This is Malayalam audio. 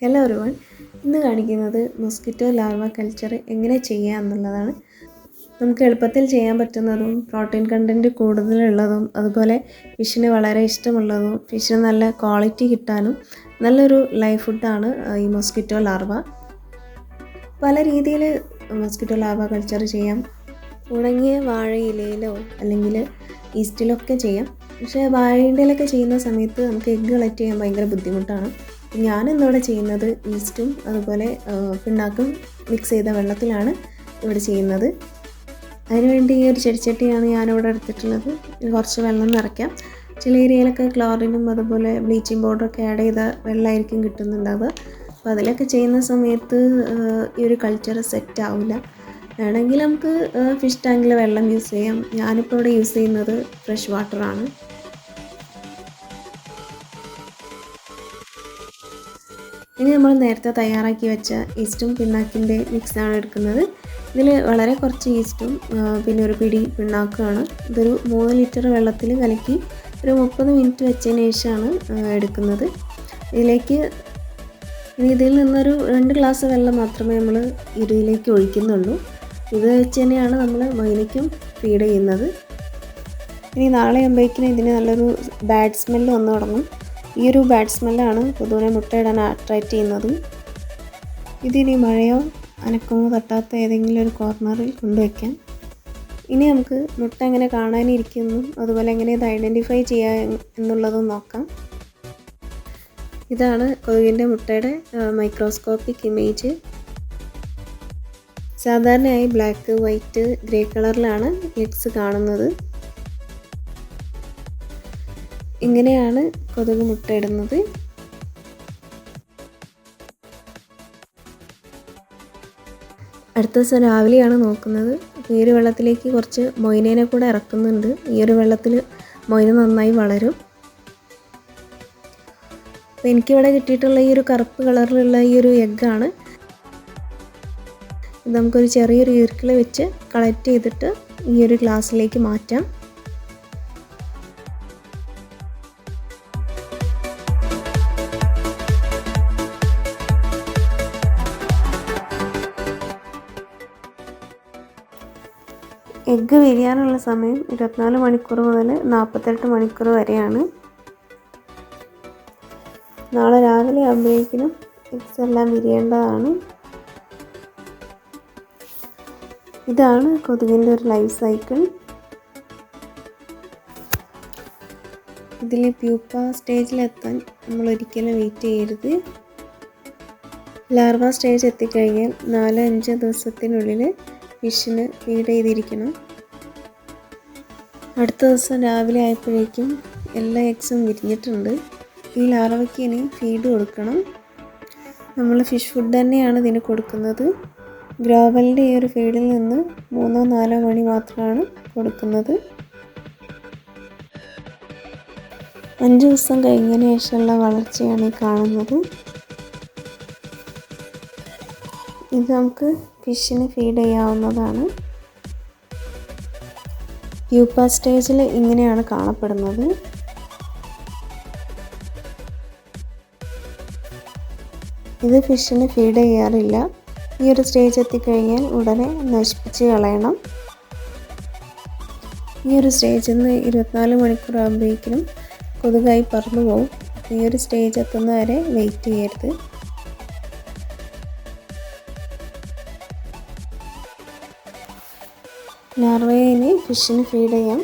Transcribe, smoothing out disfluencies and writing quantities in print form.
ഹലോ എവരിവൺ, ഇന്ന് കാണിക്കുന്നത് മോസ്കിറ്റോ ലാർവ കൾച്ചർ എങ്ങനെ ചെയ്യാം എന്നുള്ളതാണ്. നമുക്ക് എളുപ്പത്തിൽ ചെയ്യാൻ പറ്റുന്നതും പ്രോട്ടീൻ കണ്ടൻറ്റ് കൂടുതലുള്ളതും അതുപോലെ ഫിഷിന് വളരെ ഇഷ്ടമുള്ളതും ഫിഷിന് നല്ല ക്വാളിറ്റി കിട്ടാനും നല്ലൊരു ലൈഫ് ഫുഡാണ് ഈ മോസ്കിറ്റോ ലാർവ. പല രീതിയിൽ മോസ്കിറ്റോ ലാർവ കൾച്ചർ ചെയ്യാം. ഉണങ്ങിയ വാഴയിലയിലോ അല്ലെങ്കിൽ ഈസ്റ്റിലൊക്കെ ചെയ്യാം. പക്ഷേ വാഴയിലയിലൊക്കെ ചെയ്യുന്ന സമയത്ത് നമുക്ക് എഗ്ഗ് കളക്ട് ചെയ്യാൻ ഭയങ്കര ബുദ്ധിമുട്ടാണ്. ഞാനിന്നിവിടെ ചെയ്യുന്നത് ഈസ്റ്റും അതുപോലെ പിണ്ണാക്കും മിക്സ് ചെയ്ത വെള്ളത്തിലാണ് ഇവിടെ ചെയ്യുന്നത്. അതിനുവേണ്ടി ഈ ഒരു ചെടിച്ചട്ടിയാണ് ഞാനിവിടെ എടുത്തിട്ടുള്ളത്. കുറച്ച് വെള്ളം നിറയ്ക്കാം. ചില ഏരിയയിലൊക്കെ ക്ലോറിനും അതുപോലെ ബ്ലീച്ചിങ് പൗഡറൊക്കെ ആഡ് ചെയ്ത വെള്ളമായിരിക്കും കിട്ടുന്നുണ്ടാവുക. അപ്പോൾ അതിലൊക്കെ ചെയ്യുന്ന സമയത്ത് ഈ ഒരു കൾച്ചർ സെറ്റ് ആവില്ല. വേണമെങ്കിൽ നമുക്ക് ഫിഷ് ടാങ്കിൽ വെള്ളം യൂസ് ചെയ്യാം. ഞാനിപ്പോൾ ഇവിടെ യൂസ് ചെയ്യുന്നത് ഫ്രഷ് വാട്ടറാണ്. ഇനി നമ്മൾ നേരത്തെ തയ്യാറാക്കി വെച്ച ഈസ്റ്റും പിണ്ണാക്കിൻ്റെ മിക്സാണ് എടുക്കുന്നത്. ഇതിൽ വളരെ കുറച്ച് ഈസ്റ്റും പിന്നെ ഒരു പിടി പിണ്ണാക്കുമാണ്. ഇതൊരു 3 ലിറ്റർ വെള്ളത്തിൽ കലക്കി ഒരു 30 മിനിറ്റ് വെച്ചതിന് ശേഷമാണ് എടുക്കുന്നത്. ഇതിൽ നിന്നൊരു 2 ഗ്ലാസ് വെള്ളം മാത്രമേ നമ്മൾ ഇതിലേക്ക് ഒഴിക്കുന്നുള്ളൂ. ഇത് വെച്ച് തന്നെയാണ് നമ്മൾ മൈനയ്ക്കും ഫീഡ് ചെയ്യുന്നത്. ഇനി നാളെ ആകുമ്പോഴേക്കും ഇതിന് നല്ലൊരു ബാഡ് സ്മെല്ല് വന്നു തുടങ്ങും. ഈ ഒരു ബാഡ് സ്മെല്ലാണ് പൊതുവെ മുട്ടയിടാൻ അട്രാക്റ്റ് ചെയ്യുന്നത്. ഇതിനി മഴയോ അനക്കമോ തട്ടാത്ത ഏതെങ്കിലും ഒരു കോർണറിൽ കൊണ്ടുവയ്ക്കാം. ഇനി നമുക്ക് മുട്ട എങ്ങനെ കാണാനിരിക്കുന്നു അതുപോലെ എങ്ങനെ ഇത് ഐഡൻറ്റിഫൈ ചെയ്യുക എന്നുള്ളതും നോക്കാം. ഇതാണ് കൊതുകിൻ്റെ മുട്ടയുടെ മൈക്രോസ്കോപ്പിക് ഇമേജ്. സാധാരണയായി ബ്ലാക്ക്, വൈറ്റ്, ഗ്രേ കളറിലാണ് എഗ്സ് കാണുന്നത്. ഇങ്ങനെയാണ് കൊതുക് മുട്ടയിടുന്നത്. അടുത്ത ദിവസം രാവിലെയാണ് നോക്കുന്നത്. ഈ ഒരു വെള്ളത്തിലേക്ക് കുറച്ച് മൊയിനേനെ കൂടെ ഇറക്കുന്നുണ്ട്. ഈ ഒരു വെള്ളത്തിൽ മൊയിന നന്നായി വളരും. അപ്പോൾ എനിക്കിവിടെ കിട്ടിയിട്ടുള്ള ഈ ഒരു കറുപ്പ് കളറിലുള്ള ഈ ഒരു എഗ്ഗാണ്. ഇത് നമുക്കൊരു ചെറിയൊരു ഈർക്കിൾ വെച്ച് കളക്ട് ചെയ്തിട്ട് ഈ ഒരു ഗ്ലാസ്സിലേക്ക് മാറ്റാം. എഗ്ഗ് വിരിയാനുള്ള സമയം 24 മണിക്കൂർ മുതൽ 48 മണിക്കൂർ വരെയാണ്. നാളെ രാവിലെ ആകുമ്പോഴേക്കിനും എഗ്സ് എല്ലാം വിരിയേണ്ടതാണ്. ഇതാണ് കൊതുകിൻ്റെ ഒരു ലൈഫ് സൈക്കിൾ. ഇതിൽ പ്യൂപ്പ സ്റ്റേജിലെത്താൻ നമ്മൾ ഒരിക്കലും വെയിറ്റ് ചെയ്യരുത്. ലാർവ സ്റ്റേജ് എത്തിക്കഴിഞ്ഞാൽ 4-5 ദിവസത്തിനുള്ളിൽ ഫിഷിന് ഫീഡ് ചെയ്തിരിക്കണം. അടുത്ത ദിവസം രാവിലെ ആയപ്പോഴേക്കും എല്ലാ എഗ്സും വിരിഞ്ഞിട്ടുണ്ട്. ഈ ലാർവയ്ക്ക് ഇനി ഫീഡ് കൊടുക്കണം. നമ്മൾ ഫിഷ് ഫുഡ് തന്നെയാണ് ഇതിന് കൊടുക്കുന്നത്. ഗ്രോവലിൻ്റെ ഈ ഒരു ഫീഡിൽ നിന്ന് 3-4 മണി മാത്രമാണ് കൊടുക്കുന്നത്. 5 ദിവസം കഴിഞ്ഞതിന് ശേഷമുള്ള വളർച്ചയാണ് ഈ കാണുന്നത്. ഇത് നമുക്ക് ഫിഷിന് ഫീഡ് ചെയ്യാവുന്നതാണ്. പ്യൂപ്പ സ്റ്റേജിൽ ഇങ്ങനെയാണ് കാണപ്പെടുന്നത്. ഇത് ഫിഷിന് ഫീഡ് ചെയ്യാറില്ല. ഈ ഒരു സ്റ്റേജ് എത്തിക്കഴിഞ്ഞാൽ ഉടനെ നശിപ്പിച്ച് കളയണം. ഈ ഒരു സ്റ്റേജിൽ നിന്ന് 24 മണിക്കൂർ ആകുമ്പോഴേക്കും കൊതുകായി പറന്നു പോകും. ഈ ഒരു സ്റ്റേജ് എത്തുന്നവരെ വെയിറ്റ് ചെയ്യരുത്. ലാർവയെ ഫിഷിന് ഫീഡ് ചെയ്യാം.